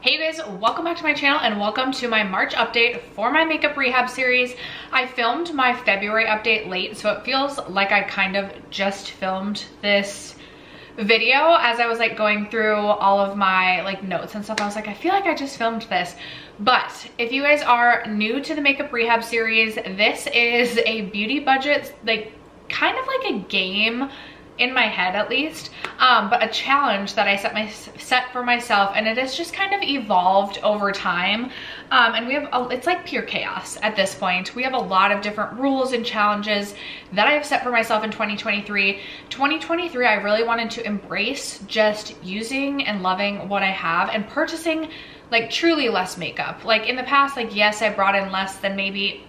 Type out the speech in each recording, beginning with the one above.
Hey you guys, welcome back to my channel and welcome to my March update for my makeup rehab series. I filmed my February update late, so it feels like I kind of just filmed this video as I was like going through all of my like notes and stuff. I was like, I feel like I just filmed this. But if you guys are new to the makeup rehab series, this is a beauty budget, like kind of like a game in my head at least, but a challenge that I set for myself, and it has just kind of evolved over time. And we have it's like pure chaos at this point. We have a lot of different rules and challenges that I have set for myself in 2023. 2023, I really wanted to embrace just using and loving what I have and purchasing like truly less makeup. Like in the past, like yes, I brought in less than maybe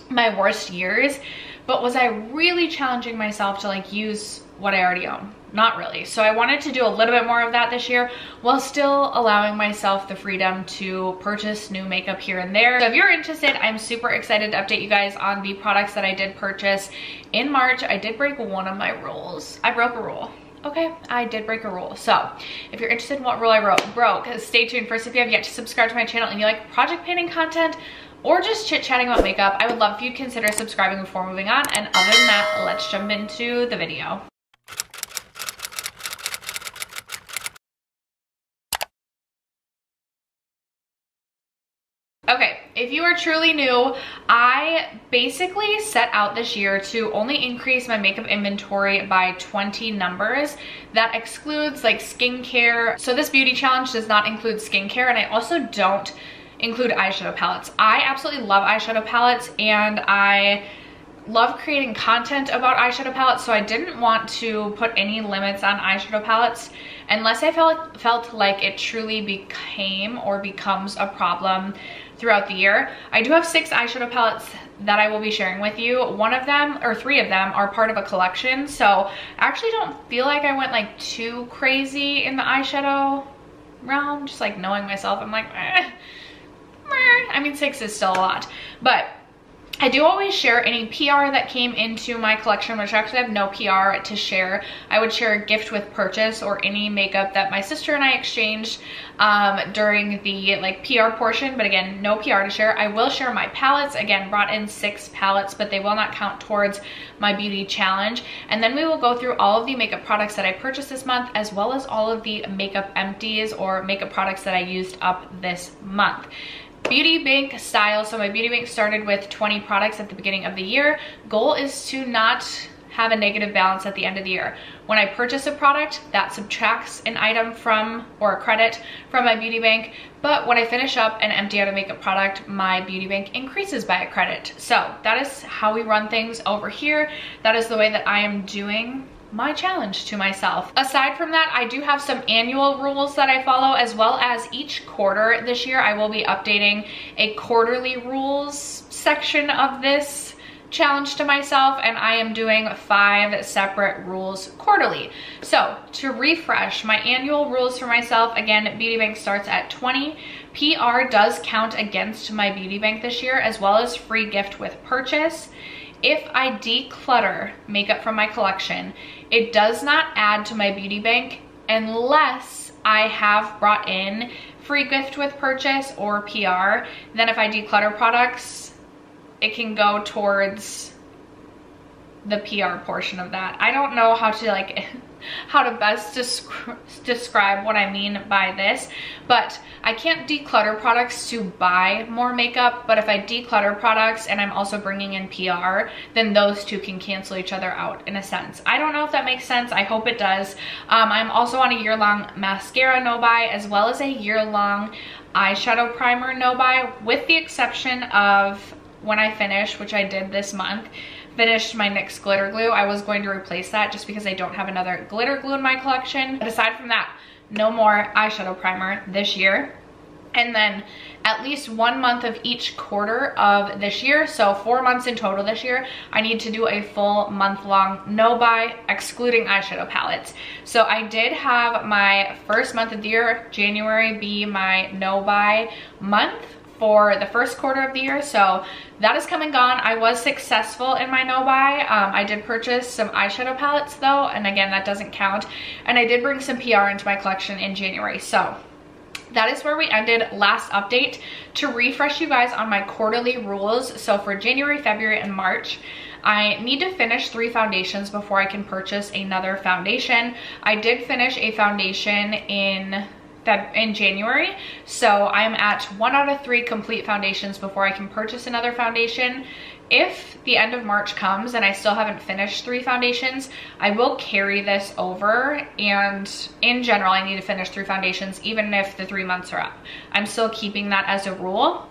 my worst years, but was I really challenging myself to like use what I already own? Not really. So I wanted to do a little bit more of that this year while still allowing myself the freedom to purchase new makeup here and there. So if you're interested, I'm super excited to update you guys on the products that I did purchase in March. I did break one of my rules. I broke a rule. Okay, I did break a rule. So if you're interested in what rule I broke, stay tuned. First, if you have yet to subscribe to my channel and you like project painting content or just chit-chatting about makeup, I would love if you'd consider subscribing before moving on. And other than that, let's jump into the video. Okay, if you are truly new, I basically set out this year to only increase my makeup inventory by 20 numbers. That excludes like skincare. So this beauty challenge does not include skincare, and I also don't include eyeshadow palettes. I absolutely love eyeshadow palettes and I love creating content about eyeshadow palettes, so I didn't want to put any limits on eyeshadow palettes unless I felt like it truly became or becomes a problem throughout the year. I do have 6 eyeshadow palettes that I will be sharing with you. One of them, or 3 of them, are part of a collection, so I actually don't feel like I went like too crazy in the eyeshadow realm. Just like knowing myself, I'm like, I mean 6 is still a lot, but I do always share any PR that came into my collection, which I actually have no PR to share. I would share a gift with purchase or any makeup that my sister and I exchanged during the like PR portion, but again, no PR to share. I will share my palettes. Again, brought in 6 palettes, but they will not count towards my beauty challenge. And then we will go through all of the makeup products that I purchased this month, as well as all of the makeup empties or makeup products that I used up this month. Beauty bank style. So my beauty bank started with 20 products at the beginning of the year. Goal is to not have a negative balance at the end of the year. When I purchase a product, that subtracts an item from, or a credit from my beauty bank. But when I finish up and empty out a makeup product, my beauty bank increases by a credit. So that is how we run things over here. That is the way that I am doing my challenge to myself. Aside from that, I do have some annual rules that I follow, as well as each quarter this year I will be updating a quarterly rules section of this challenge to myself, and I am doing 5 separate rules quarterly. So to refresh my annual rules for myself, again, beauty bank starts at 20. PR does count against my beauty bank this year, as well as free gift with purchase. If I declutter makeup from my collection, it does not add to my beauty bank unless I have brought in free gift with purchase or PR. Then if I declutter products, it can go towards the PR portion of that. I don't know how to like how to best describe what I mean by this, but I can't declutter products to buy more makeup, but if I declutter products and I'm also bringing in PR, then those two can cancel each other out in a sense. I don't know if that makes sense. I hope it does. I'm also on a year-long mascara no-buy, as well as a year-long eyeshadow primer no-buy, with the exception of when I finish, which I did this month, finished my NYX glitter glue. I was going to replace that just because I don't have another glitter glue in my collection. But aside from that, no more eyeshadow primer this year. And then at least 1 month of each quarter of this year, so 4 months in total this year, I need to do a full month-long no-buy, excluding eyeshadow palettes. So I did have my first month of the year, January, be my no-buy month for the first quarter of the year, so that is come and gone. I was successful in my no-buy. I did purchase some eyeshadow palettes though, and again, that doesn't count. And I did bring some PR into my collection in January, so that is where we ended last update. To refresh you guys on my quarterly rules, so for January, February, and March, I need to finish 3 foundations before I can purchase another foundation. I did finish a foundation in January, so I'm at 1 out of 3 complete foundations before I can purchase another foundation. If the end of March comes and I still haven't finished 3 foundations, I will carry this over, and in general I need to finish 3 foundations even if the 3 months are up. I'm still keeping that as a rule.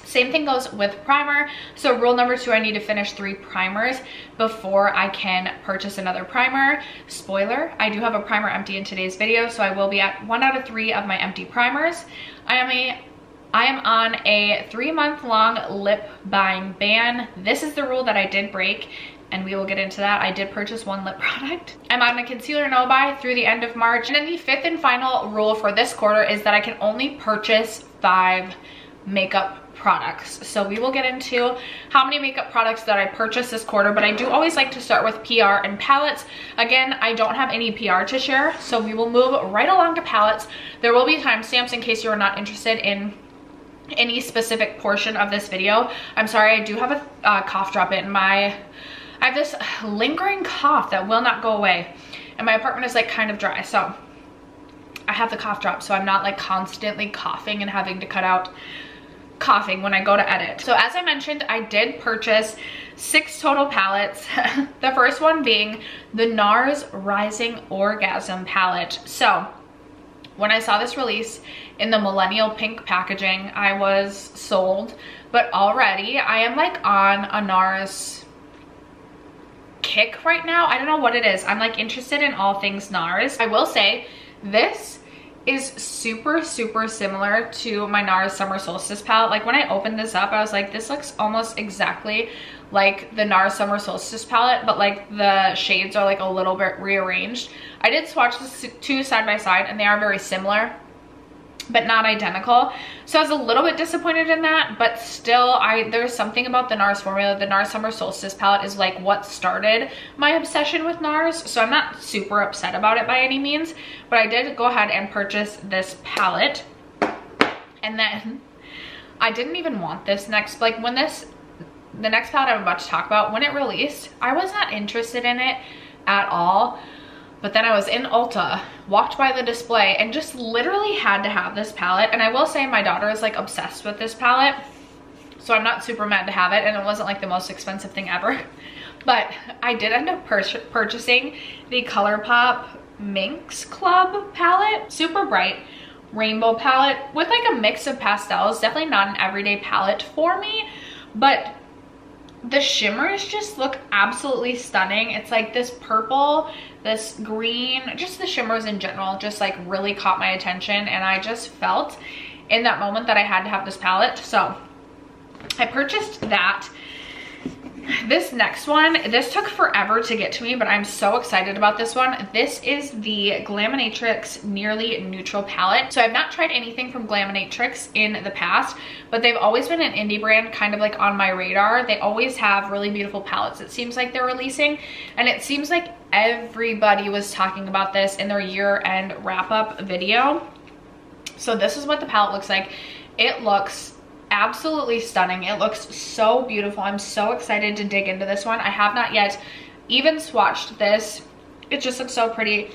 Same thing goes with primer. So rule number 2, I need to finish 3 primers before I can purchase another primer. Spoiler, I do have a primer empty in today's video, so I will be at 1 out of 3 of my empty primers. I am on a 3-month-long lip buying ban. This is the rule that I did break, and we will get into that. I did purchase 1 lip product. I'm on a concealer no buy through the end of March. And then the 5th and final rule for this quarter is that I can only purchase 5 makeup products. So we will get into how many makeup products that I purchased this quarter, but I do always like to start with PR and palettes. Again, I don't have any PR to share, so we will move right along to palettes. There will be timestamps in case you are not interested in any specific portion of this video. I'm sorry, I do have a cough drop in my, I have this lingering cough that will not go away, and my apartment is like kind of dry, so I have the cough drop so I'm not like constantly coughing and having to cut out coughing when I go to edit. So as I mentioned, I did purchase 6 total palettes. The first one being the NARS Rising Orgasm palette. So when I saw this release in the millennial pink packaging, I was sold, but already I am like on a NARS kick right now. I don't know what it is. I'm like interested in all things NARS. I will say this is super similar to my NARS Summer Solstice palette. Like when I opened this up, I was like, this looks almost exactly like the NARS Summer Solstice palette, but like the shades are like a little bit rearranged. I did swatch the 2 side by side and they are very similar, but not identical. So I was a little bit disappointed in that, but still there's something about the NARS formula. The NARS Summer Solstice palette is like what started my obsession with NARS, so I'm not super upset about it by any means, but I did go ahead and purchase this palette. And then I didn't even want this next, like when the next palette I'm about to talk about, when it released, I was not interested in it at all. But then I was in Ulta, walked by the display, and just literally had to have this palette. And I will say my daughter is like obsessed with this palette, so I'm not super mad to have it, and it wasn't like the most expensive thing ever. But I did end up purchasing the Coloupop Minx Club palette. Super bright rainbow palette with like a mix of pastels. Definitely not an everyday palette for me, but the shimmers just look absolutely stunning. It's like this purple, this green, just the shimmers in general just like really caught my attention, and I just felt in that moment that I had to have this palette. So I purchased that. This next one, this took forever to get to me, but I'm so excited about this one. This is the Glaminatrix Nearly Neutral palette. So I've not tried anything from Glaminatrix in the past, but they've always been an indie brand kind of like on my radar. They always have really beautiful palettes, it seems like they're releasing, and it seems like everybody was talking about this in their year-end wrap-up video. So this is what the palette looks like. It looks absolutely stunning. It looks so beautiful. I'm so excited to dig into this one. I have not yet even swatched this. It just looks so pretty.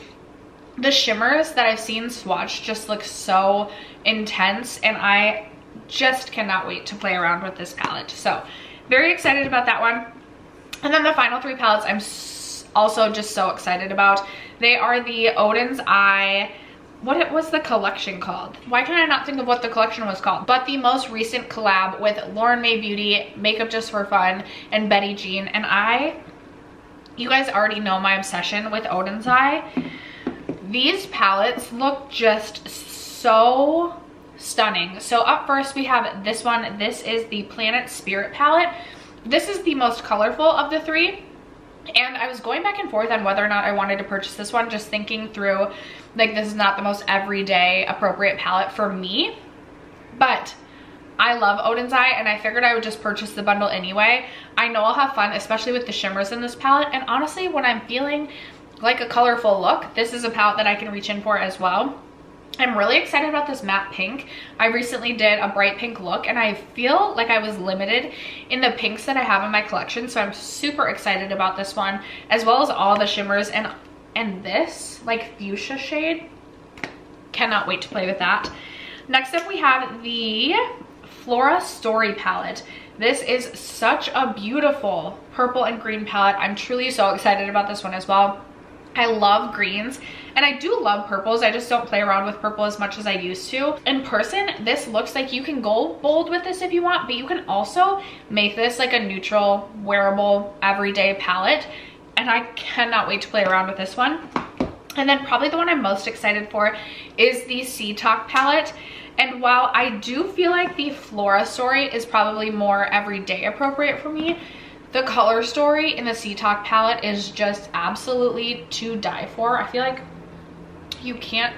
The shimmers that I've seen swatched just look so intense, and I just cannot wait to play around with this palette. So very excited about that one. And then the final 3 palettes I'm also just so excited about. They are the Oden's Eye. What was the collection called? Why can I not think of what the collection was called? But the most recent collab with Lauren Mae Beauty, Makeup Just for Fun, and Betty Jean. And you guys already know my obsession with Oden's Eye. These palettes look just so stunning. So up first we have this one. This is the Planet Spirit palette. This is the most colorful of the 3. And I was going back and forth on whether or not I wanted to purchase this one, just thinking through, like, this is not the most everyday appropriate palette for me. But I love Oden's Eye, and I figured I would just purchase the bundle anyway. I know I'll have fun, especially with the shimmers in this palette. And honestly, when I'm feeling like a colorful look, this is a palette that I can reach in for as well. I'm really excited about this matte pink. I recently did a bright pink look and I feel like I was limited in the pinks that I have in my collection. So I'm super excited about this one, as well as all the shimmers and this like fuchsia shade. Cannot wait to play with that. Next up we have the Flora Story palette. This is such a beautiful purple and green palette. I'm truly so excited about this one as well. I love greens and I do love purples. I just don't play around with purple as much as I used to. In person, this looks like you can go bold with this if you want, but you can also make this like a neutral, wearable, everyday palette. And I cannot wait to play around with this one. And then probably the one I'm most excited for is the Sea Talk palette. And while I do feel like the Flora Story is probably more everyday appropriate for me, the Color Story in the Sea Talk palette is just absolutely to die for. I feel like you can't,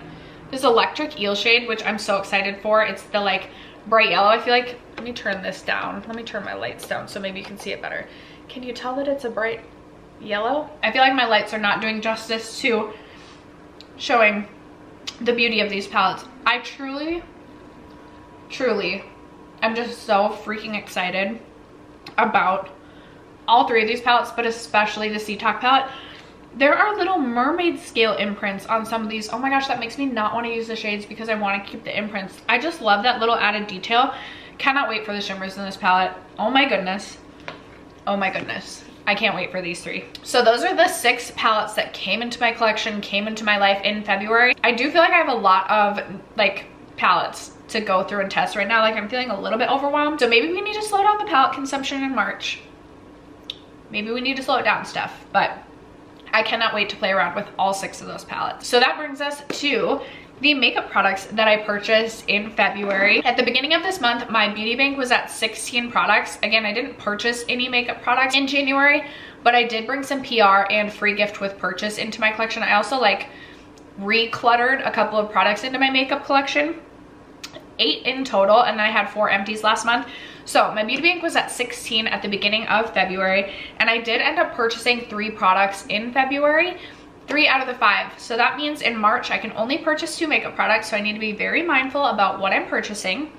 this electric eel shade, which I'm so excited for. It's the like bright yellow. I feel like, let me turn this down. Let me turn my lights down so maybe you can see it better. Can you tell that it's a bright yellow? I feel like my lights are not doing justice to showing the beauty of these palettes. I truly, I'm just so freaking excited about all three of these palettes, but especially the Sea Talk palette. There are little mermaid scale imprints on some of these. Oh my gosh, that makes me not want to use the shades because I want to keep the imprints. I just love that little added detail. Cannot wait for the shimmers in this palette. Oh my goodness. Oh my goodness. I can't wait for these three. So those are the 6 palettes that came into my collection, came into my life in February. I do feel like I have a lot of like palettes to go through and test right now. Like I'm feeling a little bit overwhelmed. So maybe we need to slow down the palette consumption in March. Maybe we need to slow it down, Steph, but I cannot wait to play around with all 6 of those palettes. So that brings us to the makeup products that I purchased in February. At the beginning of this month, my beauty bank was at 16 products. Again, I didn't purchase any makeup products in January, but I did bring some PR and free gift with purchase into my collection. I also like recluttered a couple of products into my makeup collection. 8 in total, and then I had 4 empties last month. So my beauty bank was at 16 at the beginning of February, and I did end up purchasing 3 products in February, 3 out of the 5. So that means in March I can only purchase 2 makeup products, so I need to be very mindful about what I'm purchasing.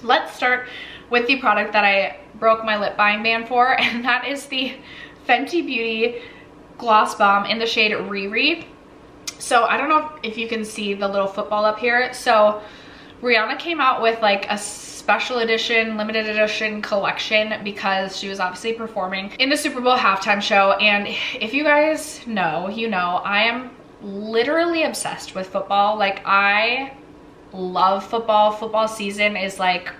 Let's start with the product that I broke my lip buying ban for, and that is the Fenty Beauty Gloss Bomb in the shade Riri. So I don't know if you can see the little football up here. So Rihanna came out with like a special edition, limited edition collection because she was obviously performing in the Super Bowl halftime show. And if you guys know, you know, I am literally obsessed with football. Like I love football. Football season is like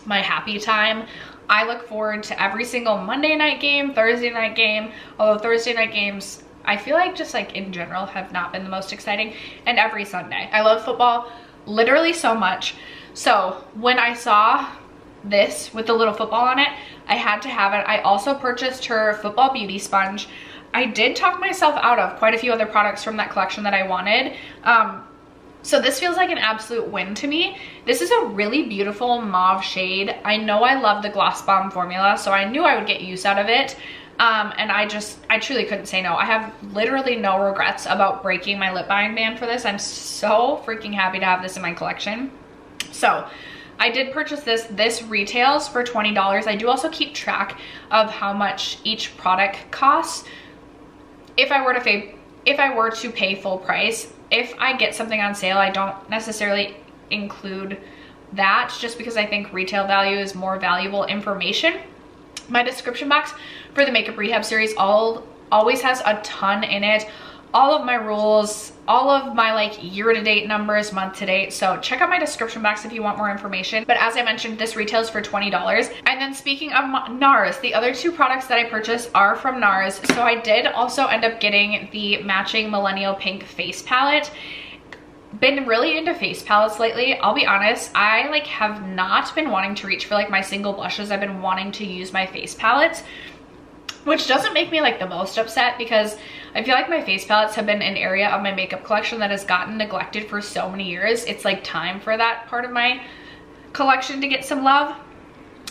my happy time. I look forward to every single Monday night game, Thursday night game, although Thursday night games I feel like just like in general have not been the most exciting, and every Sunday. I love football literally so much. So when I saw this with the little football on it, I had to have it. I also purchased her football beauty sponge. I did talk myself out of quite a few other products from that collection that I wanted. So this feels like an absolute win to me. This is a really beautiful mauve shade. I know I love the Gloss Bomb formula, so I knew I would get use out of it. And I truly couldn't say no. I have literally no regrets about breaking my lip buying ban for this. I'm so freaking happy to have this in my collection. So I did purchase this. This retails for $20. I do also keep track of how much each product costs if I were to pay full price. If I get something on sale, I don't necessarily include that just because I think retail value is more valuable information. My description box for the Makeup Rehab series always has a ton in it. All of my rules, all of my like year-to-date numbers, month-to-date. So check out my description box if you want more information. But as I mentioned, this retails for $20. And then speaking of NARS, the other 2 products that I purchased are from NARS. So I did also end up getting the matching Millennial Pink face palette. Been really into face palettes lately. I'll be honest, I like have not been wanting to reach for like my single blushes. I've been wanting to use my face palettes, which doesn't make me like the most upset because I feel like my face palettes have been an area of my makeup collection that has gotten neglected for so many years. It's like time for that part of my collection to get some love.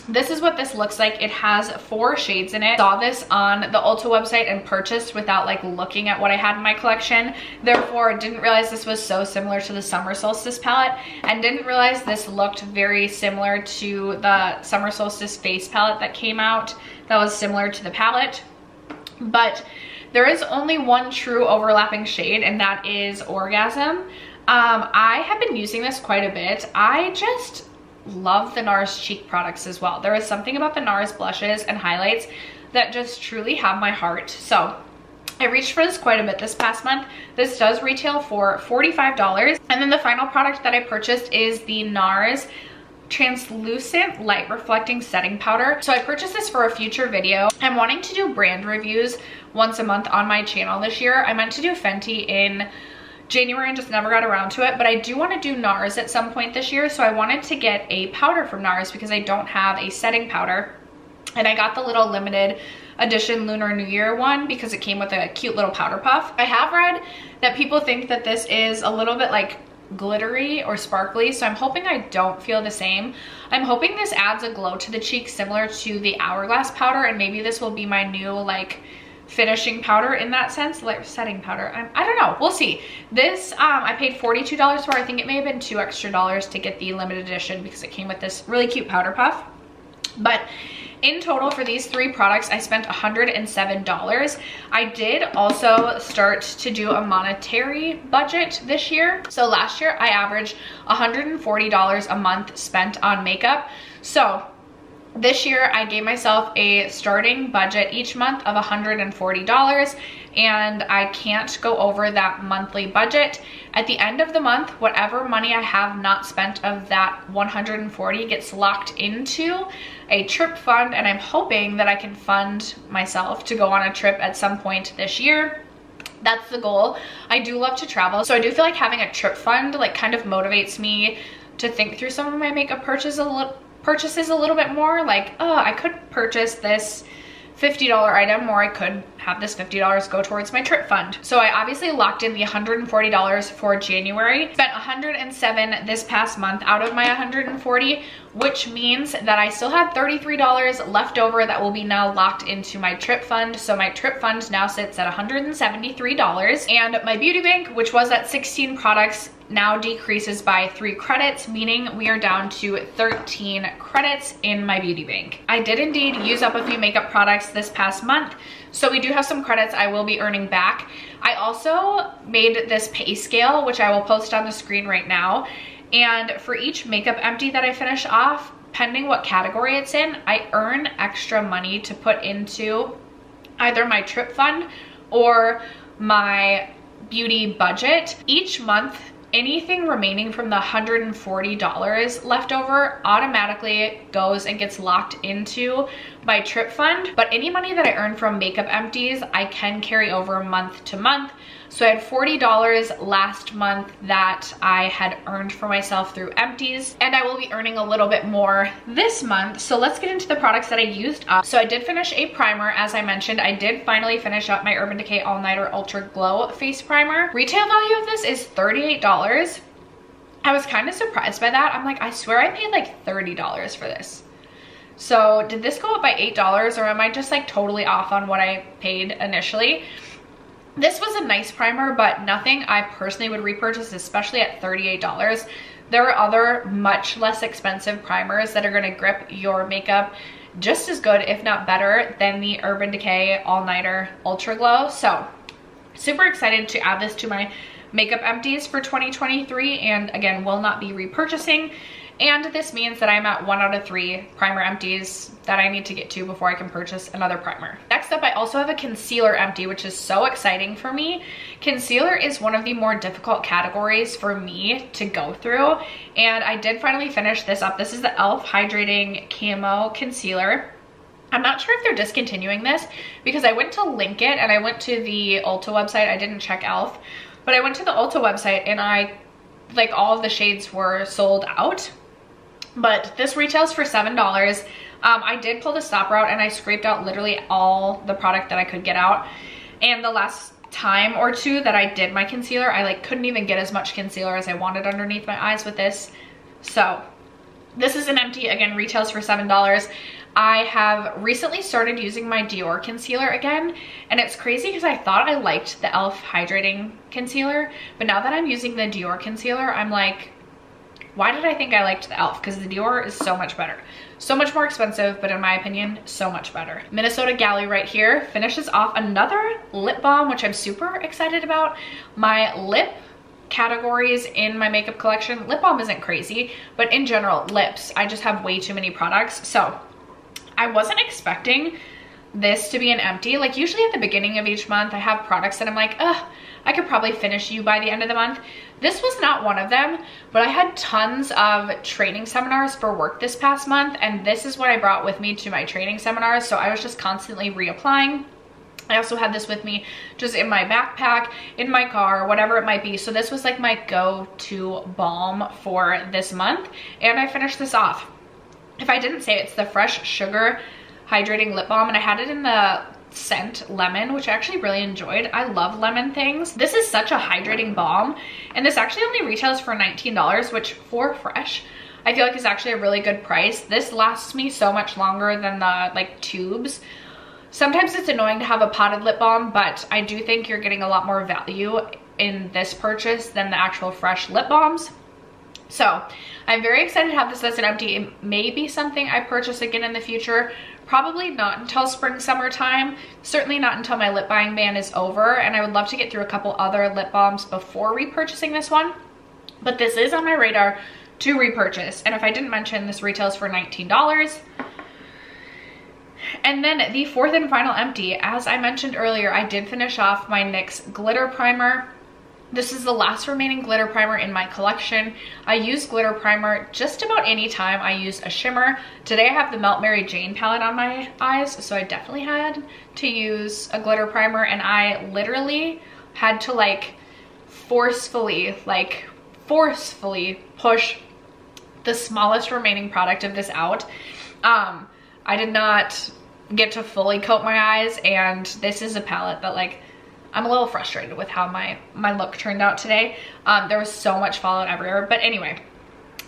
This is what this looks like. It has 4 shades in it. Saw this on the Ulta website and purchased without like looking at what I had in my collection. Therefore, didn't realize this was so similar to the Summer Solstice palette, and didn't realize this looked very similar to the Summer Solstice face palette that came out that was similar to the palette. But there is only one true overlapping shade, and that is Orgasm. I have been using this quite a bit. I just love the NARS cheek products as well. There is something about the NARS blushes and highlights that just truly have my heart. So I reached for this quite a bit this past month. This does retail for $45. And then the final product that I purchased is the NARS translucent light reflecting setting powder. So I purchased this for a future video. I'm wanting to do brand reviews once a month on my channel this year. I meant to do Fenty in January and just never got around to it, but I do want to do NARS at some point this year. So I wanted to get a powder from NARS because I don't have a setting powder, and I got the little limited edition Lunar New Year one because it came with a cute little powder puff. I have read that people think that this is a little bit like glittery or sparkly, so I'm hoping I don't feel the same. I'm hoping this adds a glow to the cheeks similar to the Hourglass powder, and maybe this will be my new like finishing powder in that sense, like setting powder. I don't know, we'll see. This I paid $42 for. I think it may have been $2 extra to get the limited edition because it came with this really cute powder puff. But in total for these 3 products, I spent $107. I did also start to do a monetary budget this year. So last year I averaged $140 a month spent on makeup. So this year I gave myself a starting budget each month of $140, and I can't go over that monthly budget. At the end of the month, whatever money I have not spent of that $140 gets locked into a trip fund, and I'm hoping that I can fund myself to go on a trip at some point this year. That's the goal. I do love to travel, so I do feel like having a trip fund like kind of motivates me to think through some of my makeup purchases a little bit more. Like, oh, I could purchase this $50 item, or I could have this $50 go towards my trip fund. So I obviously locked in the $140 for January, spent $107 this past month out of my $140, which means that I still have $33 left over that will be now locked into my trip fund. So my trip fund now sits at $173, and my beauty bank, which was at 16 products, now decreases by 3 credits, meaning we are down to 13 credits in my beauty bank. I did indeed use up a few makeup products this past month, so we do have some credits I will be earning back. I also made this pay scale, which I will post on the screen right now, and for each makeup empty that I finish off, pending what category it's in, I earn extra money to put into either my trip fund or my beauty budget. Each month, anything remaining from the $140 left over automatically goes and gets locked into my trip fund. But any money that I earn from makeup empties, I can carry over month to month. So I had $40 last month that I had earned for myself through empties, and I will be earning a little bit more this month. So let's get into the products that I used up. So I did finish a primer. As I mentioned, I did finally finish up my Urban Decay All Nighter Ultra Glow Face Primer. Retail value of this is $38. I was kind of surprised by that. I'm like, I swear I paid like $30 for this. So did this go up by $8, or am I just like totally off on what I paid initially? This was a nice primer, but nothing I personally would repurchase, especially at $38. There are other much less expensive primers that are going to grip your makeup just as good, if not better, than the Urban Decay All Nighter Ultra Glow. So super excited to add this to my makeup empties for 2023, and again, will not be repurchasing. And this means that I'm at 1 out of 3 primer empties that I need to get to before I can purchase another primer. Next up, I also have a concealer empty, which is so exciting for me. Concealer is one of the more difficult categories for me to go through, and I did finally finish this up. This is the e.l.f. Hydrating Camo Concealer. I'm not sure if they're discontinuing this because I went to link it and I went to the Ulta website. I didn't check e.l.f., but I went to the Ulta website and like all of the shades were sold out. But this retails for $7. I did pull the stopper out and I scraped out literally all the product that I could get out. And the last time or two that I did my concealer, I like couldn't even get as much concealer as I wanted underneath my eyes with this. So This is an empty, again, retails for $7. I have recently started using my Dior concealer again, and it's crazy because I thought I liked the e.l.f. hydrating concealer, but now that I'm using the Dior concealer, I'm like, why did I think I liked the e.l.f.? Because the Dior is so much better. So much more expensive, but in my opinion, so much better. Minnesota Galley right here finishes off another lip balm, which I'm super excited about. My lip categories in my makeup collection, lip balm isn't crazy, but in general, lips, I just have way too many products. So I wasn't expecting this to be an empty. Like usually at the beginning of each month, I have products that I'm like, ugh, I could probably finish you by the end of the month. This was not one of them, but I had tons of training seminars for work this past month, and this is what I brought with me to my training seminars. So I was just constantly reapplying. I also had this with me just in my backpack, in my car, whatever it might be. So this was like my go-to balm for this month, and I finished this off. If I didn't say, it's the Fresh Sugar Hydrating Lip Balm, and I had it in the scent lemon, which I actually really enjoyed. I love lemon things. This is such a hydrating balm, and this actually only retails for $19, which for Fresh, I feel like is actually a really good price. This lasts me so much longer than the like tubes. Sometimes it's annoying to have a potted lip balm, but I do think you're getting a lot more value in this purchase than the actual Fresh lip balms. So I'm very excited to have this as an empty. It may be something I purchase again in the future. Probably not until spring, summertime. Certainly not until my lip buying ban is over. And I would love to get through a couple other lip balms before repurchasing this one. But this is on my radar to repurchase. And if I didn't mention, this retails for $19. And then the fourth and final empty, as I mentioned earlier, I did finish off my NYX glitter primer. This is the last remaining glitter primer in my collection. I use glitter primer just about any time I use a shimmer. Today I have the Melt Mary Jane palette on my eyes, so I definitely had to use a glitter primer, and I literally had to like forcefully push the smallest remaining product of this out. I did not get to fully coat my eyes, and this is a palette that like, I'm a little frustrated with how my look turned out today. There was so much fallout everywhere, but anyway,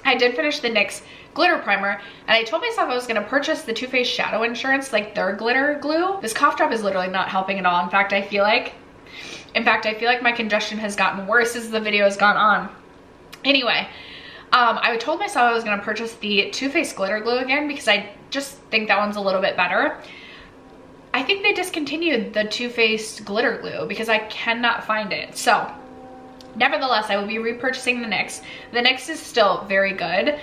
I did finish the NYX glitter primer, and I told myself I was gonna purchase the Too Faced Shadow Insurance, like their glitter glue. This cough drop is literally not helping at all. In fact, I feel like my congestion has gotten worse as the video has gone on. Anyway, I told myself I was gonna purchase the Too Faced glitter glue again because I just think that one's a little bit better. I think they discontinued the Too Faced glitter glue because I cannot find it. So nevertheless, I will be repurchasing the NYX. The NYX is still very good.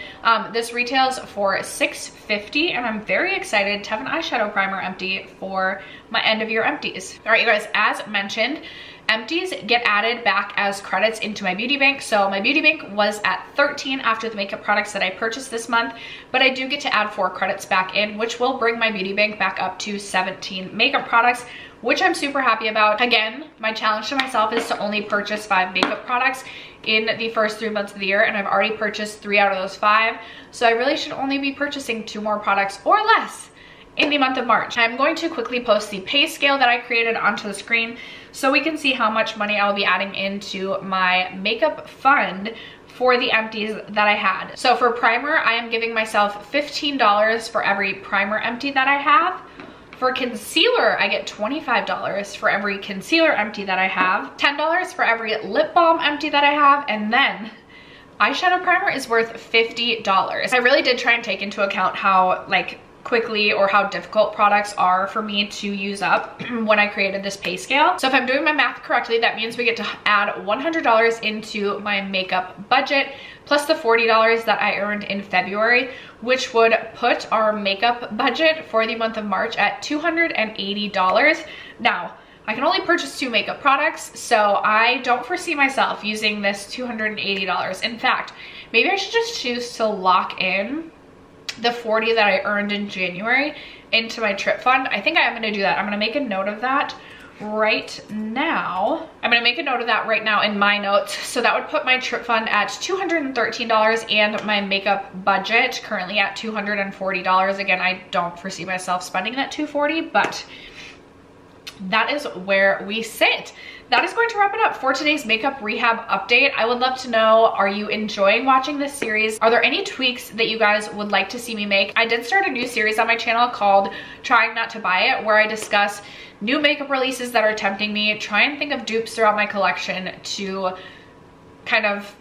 This retails for $6.50, and I'm very excited to have an eyeshadow primer empty for my end of year empties. All right, you guys, as mentioned, empties get added back as credits into my beauty bank. So my beauty bank was at 13 after the makeup products that I purchased this month, but I do get to add 4 credits back in, which will bring my beauty bank back up to 17 makeup products, which I'm super happy about. Again, my challenge to myself is to only purchase 5 makeup products in the first 3 months of the year, and I've already purchased 3 out of those 5. So I really should only be purchasing 2 more products or less in the month of March. I'm going to quickly post the pay scale that I created onto the screen so we can see how much money I'll be adding into my makeup fund for the empties that I had. So for primer, I am giving myself $15 for every primer empty that I have. For concealer, I get $25 for every concealer empty that I have, $10 for every lip balm empty that I have, and then eyeshadow primer is worth $50. I really did try and take into account how like quickly or how difficult products are for me to use up when I created this pay scale. So if I'm doing my math correctly, that means we get to add $100 into my makeup budget plus the $40 that I earned in February, which would put our makeup budget for the month of March at $280. Now, I can only purchase 2 makeup products, so I don't foresee myself using this $280. In fact, maybe I should just choose to lock in the $40 that I earned in January into my trip fund. I think I am gonna do that. I'm gonna make a note of that right now. I'm gonna make a note of that right now in my notes. So that would put my trip fund at $213 and my makeup budget currently at $240. Again, I don't foresee myself spending that $240, but that is where we sit. that is going to wrap it up for today's makeup rehab update. I would love to know, are you enjoying watching this series? Are there any tweaks that you guys would like to see me make? I did start a new series on my channel called Trying Not to Buy It, where I discuss new makeup releases that are tempting me, try and think of dupes throughout my collection to kind of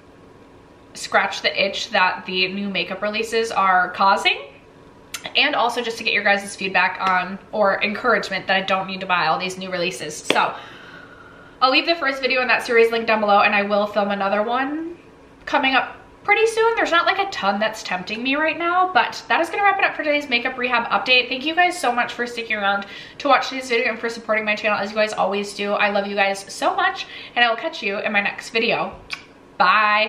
scratch the itch that the new makeup releases are causing, and also just to get your guys' feedback on, or encouragement that I don't need to buy all these new releases. So I'll leave the first video in that series linked down below, and I will film another one coming up pretty soon. There's not like a ton that's tempting me right now, but that is gonna wrap it up for today's makeup rehab update. Thank you guys so much for sticking around to watch today's video and for supporting my channel as you guys always do. I love you guys so much, and I will catch you in my next video. Bye.